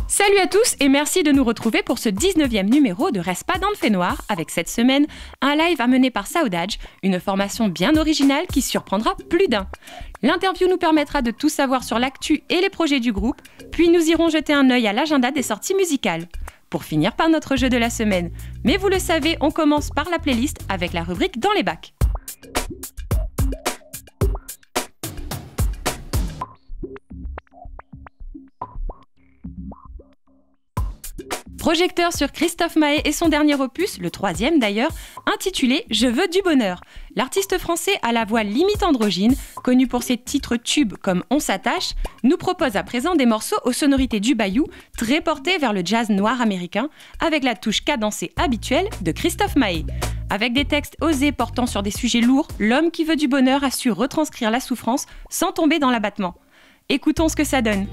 Salut à tous et merci de nous retrouver pour ce 19e numéro de Reste pas dans le fait noir avec cette semaine un live amené par Saudade, une formation bien originale qui surprendra plus d'un. L'interview nous permettra de tout savoir sur l'actu et les projets du groupe, puis nous irons jeter un œil à l'agenda des sorties musicales. Pour finir par notre jeu de la semaine. Mais vous le savez, on commence par la playlist avec la rubrique Dans les bacs. Projecteur sur Christophe Maé et son dernier opus, le 3e d'ailleurs, intitulé « Je veux du bonheur ». L'artiste français à la voix limite androgyne, connu pour ses titres tubes comme « On s'attache », nous propose à présent des morceaux aux sonorités du bayou, très portés vers le jazz noir américain, avec la touche cadencée habituelle de Christophe Maé. Avec des textes osés portant sur des sujets lourds, l'homme qui veut du bonheur a su retranscrire la souffrance sans tomber dans l'abattement. Écoutons ce que ça donne.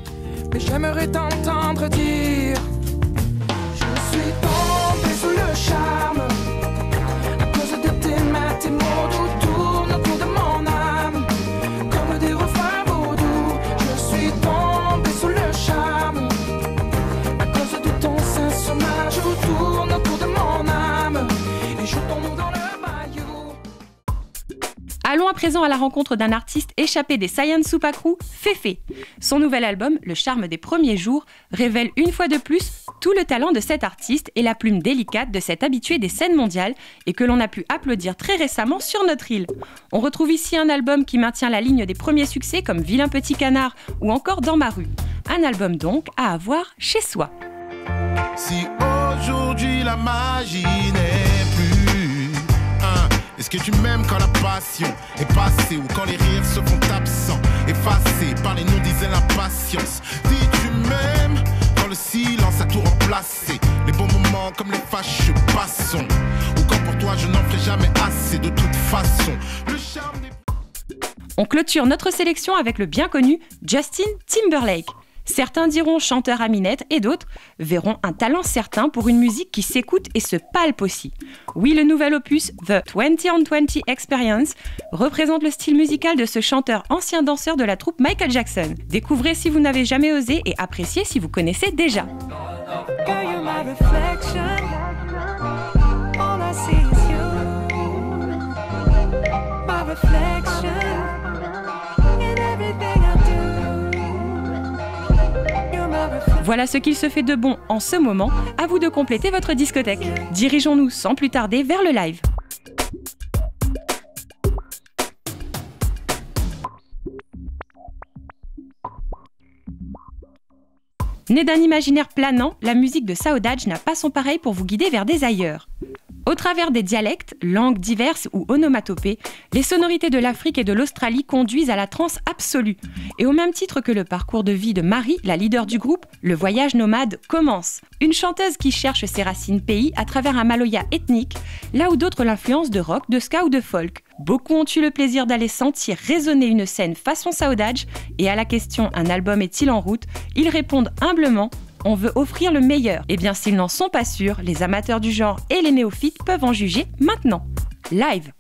Mais j'aimerais t'entendre dire... Je suis tombé sous le charme à cause de tes mains, tes mots doux tournent autour de mon âme comme des refrains vaudous. Je suis tombé sous le charme à cause de ton sein sur ma joue tourne autour de mon âme et jetons-nous dans le bayou. Allons à présent à la rencontre d'un artiste échappé des Saiyan Soupa Crew, Féfé. Son nouvel album, Le charme des premiers jours, révèle une fois de plus tout le talent de cet artiste et la plume délicate de cet habitué des scènes mondiales et que l'on a pu applaudir très récemment sur notre île. On retrouve ici un album qui maintient la ligne des premiers succès comme Vilain petit canard ou encore Dans ma rue. Un album donc à avoir chez soi. Si aujourd'hui la magie n'est plus, est-ce que tu m'aimes quand la passion est passée ou quand les rires se font absents, effacés par les non-dits et l'impatience? Dis-tu m'aimes quand le silence a tout remplacé, les bons moments comme les fâcheux passons, ou quand pour toi je n'en ferai jamais assez de toute façon. Le charme des... On clôture notre sélection avec le bien connu Justin Timberlake. Certains diront chanteur à minette et d'autres verront un talent certain pour une musique qui s'écoute et se palpe aussi. Oui, le nouvel opus The 20 on 20 Experience représente le style musical de ce chanteur ancien danseur de la troupe Michael Jackson. Découvrez si vous n'avez jamais osé et appréciez si vous connaissez déjà. Voilà ce qu'il se fait de bon en ce moment, à vous de compléter votre discothèque. Dirigeons-nous sans plus tarder vers le live. Née d'un imaginaire planant, la musique de Saudade n'a pas son pareil pour vous guider vers des ailleurs. Au travers des dialectes, langues diverses ou onomatopées, les sonorités de l'Afrique et de l'Australie conduisent à la transe absolue. Et au même titre que le parcours de vie de Marie, la leader du groupe, le voyage nomade commence. Une chanteuse qui cherche ses racines pays à travers un maloya ethnique, là où d'autres l'influencent de rock, de ska ou de folk. Beaucoup ont eu le plaisir d'aller sentir résonner une scène façon Saudade, et à la question « Un album est-il en route ?», ils répondent humblement « On veut offrir le meilleur ». Eh bien, s'ils n'en sont pas sûrs, les amateurs du genre et les néophytes peuvent en juger maintenant. Live.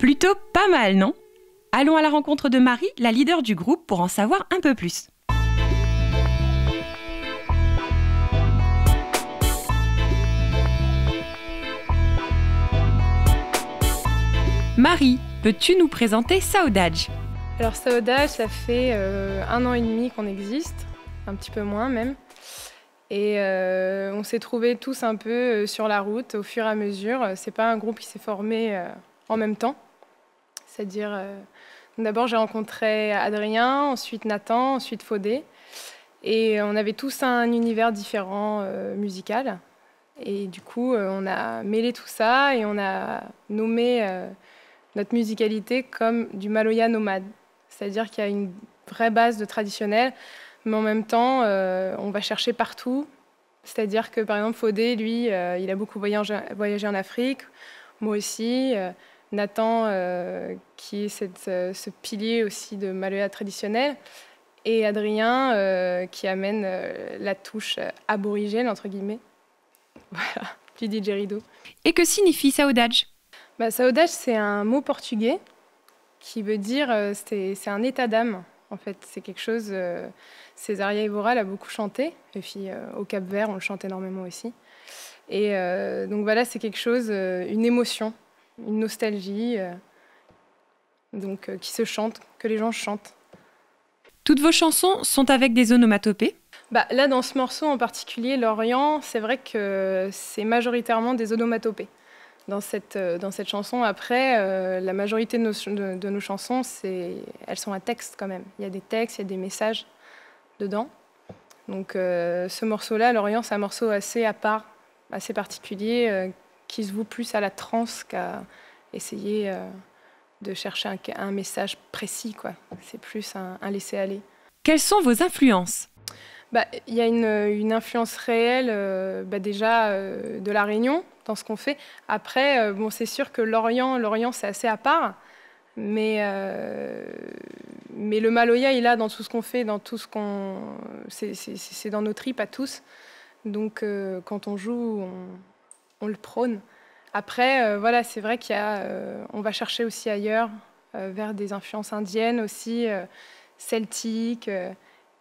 Plutôt pas mal, non? Allons à la rencontre de Marie, la leader du groupe, pour en savoir un peu plus. Marie, peux-tu nous présenter Saudade? Alors Saudade, ça fait 1 an et demi qu'on existe, un petit peu moins même. Et on s'est trouvés tous un peu sur la route au fur et à mesure. C'est pas un groupe qui s'est formé en même temps. C'est-à-dire, d'abord j'ai rencontré Adrien, ensuite Nathan, ensuite Fodé. Et on avait tous un univers différent musical. Et du coup, on a mêlé tout ça et on a nommé notre musicalité comme du Maloya nomade. C'est-à-dire qu'il y a une vraie base de traditionnel, mais en même temps, on va chercher partout. C'est-à-dire que, par exemple, Fodé, lui, il a beaucoup voyagé en Afrique, moi aussi. Nathan, qui est ce pilier aussi de Maloya traditionnel. Et Adrien, qui amène la touche aborigène, entre guillemets. Voilà, du didgeridoo. Et que signifie Saudade? Saudade, c'est un mot portugais qui veut dire, c'est un état d'âme. En fait, c'est quelque chose, Césaria Évora l'a beaucoup chanté, et puis au Cap-Vert, on le chante énormément aussi. Et donc voilà, c'est quelque chose, une émotion, une nostalgie, qui se chante, que les gens chantent. Toutes vos chansons sont avec des onomatopées? Là, dans ce morceau en particulier, Lorient, c'est vrai que c'est majoritairement des onomatopées. Dans cette chanson, après, la majorité de nos chansons, elles sont à texte quand même. Il y a des textes, il y a des messages dedans. Donc ce morceau-là, Lorient, c'est un morceau assez à part, assez particulier, qui se voue plus à la trance qu'à essayer de chercher un message précis, quoi. C'est plus un laisser-aller. Quelles sont vos influences? Il y a une influence réelle déjà de La Réunion dans ce qu'on fait. Après, c'est sûr que l'Orient c'est assez à part, mais le Maloya il est là dans tout ce qu'on fait, dans tout ce c'est dans nos tripes à tous. Donc quand on joue, on le prône. Après, voilà, c'est vrai on va chercher aussi ailleurs, vers des influences indiennes aussi, celtiques.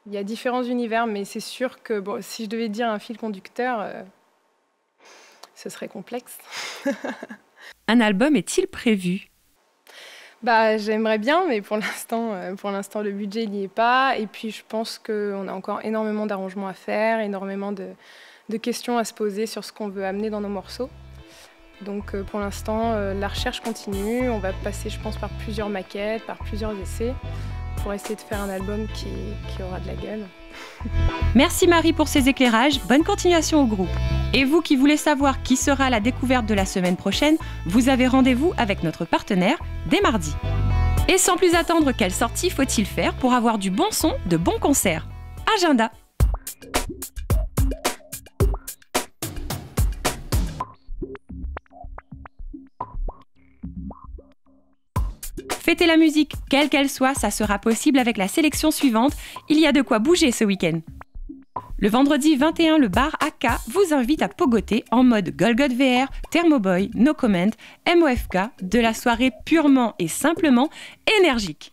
Il y a différents univers, mais c'est sûr que si je devais dire un fil conducteur, ce serait complexe. Un album est-il prévu? J'aimerais bien, mais pour l'instant, le budget n'y est pas. Et puis, je pense qu'on a encore énormément d'arrangements à faire, énormément de questions à se poser sur ce qu'on veut amener dans nos morceaux. Donc, pour l'instant, la recherche continue. On va passer, je pense, par plusieurs maquettes, par plusieurs essais, pour essayer de faire un album qui aura de la gueule. Merci Marie pour ces éclairages, bonne continuation au groupe. Et vous qui voulez savoir qui sera la découverte de la semaine prochaine, vous avez rendez-vous avec notre partenaire dès mardi. Et sans plus attendre, quelle sortie faut-il faire pour avoir du bon son, de bons concerts? Agenda. Fêter la musique, quelle qu'elle soit, ça sera possible avec la sélection suivante. Il y a de quoi bouger ce week-end. Le vendredi 21, le bar AK vous invite à pogoter en mode Golgot VR, Thermoboy, No Comment, MOFK, de la soirée purement et simplement énergique.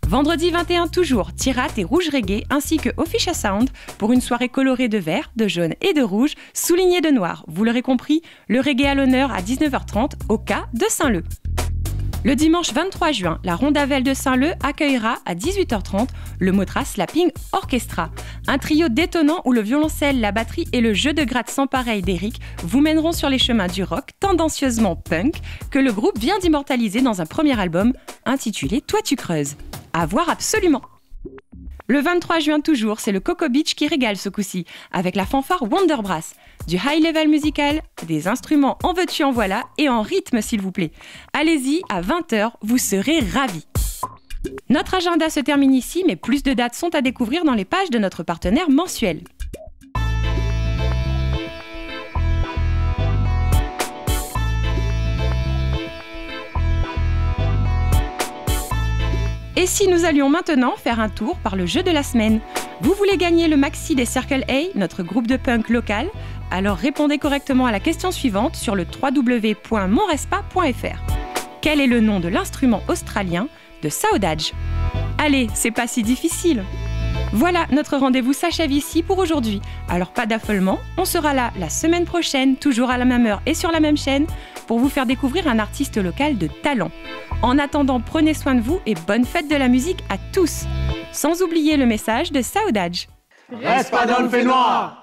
Vendredi 21 toujours, Tirat et Rouge Reggae ainsi que Official Sound pour une soirée colorée de vert, de jaune et de rouge, soulignée de noir. Vous l'aurez compris, le reggae à l'honneur à 19h30 au K de Saint-Leu. Le dimanche 23 juin, la Rondavel de Saint-Leu accueillera à 18h30 le Motra Slapping Orchestra. Un trio détonnant où le violoncelle, la batterie et le jeu de gratte sans pareil d'Eric vous mèneront sur les chemins du rock tendancieusement punk que le groupe vient d'immortaliser dans un premier album intitulé Toi tu creuses. À voir absolument! Le 23 juin toujours, c'est le Coco Beach qui régale ce coup-ci, avec la fanfare Wonderbrass. Du high level musical, des instruments en veux-tu en voilà, et en rythme s'il vous plaît. Allez-y, à 20h, vous serez ravis. Notre agenda se termine ici, mais plus de dates sont à découvrir dans les pages de notre partenaire mensuel. Et si nous allions maintenant faire un tour par le jeu de la semaine? Vous voulez gagner le maxi des Circle A, notre groupe de punk local? Alors répondez correctement à la question suivante sur le www.monrespa.fr. Quel est le nom de l'instrument australien de Saudade? Allez, c'est pas si difficile. Voilà, notre rendez-vous s'achève ici pour aujourd'hui. Alors pas d'affolement, on sera là la semaine prochaine, toujours à la même heure et sur la même chaîne, pour vous faire découvrir un artiste local de talent. En attendant, prenez soin de vous et bonne fête de la musique à tous. Sans oublier le message de Saudade. Reste pas dans le fait noir.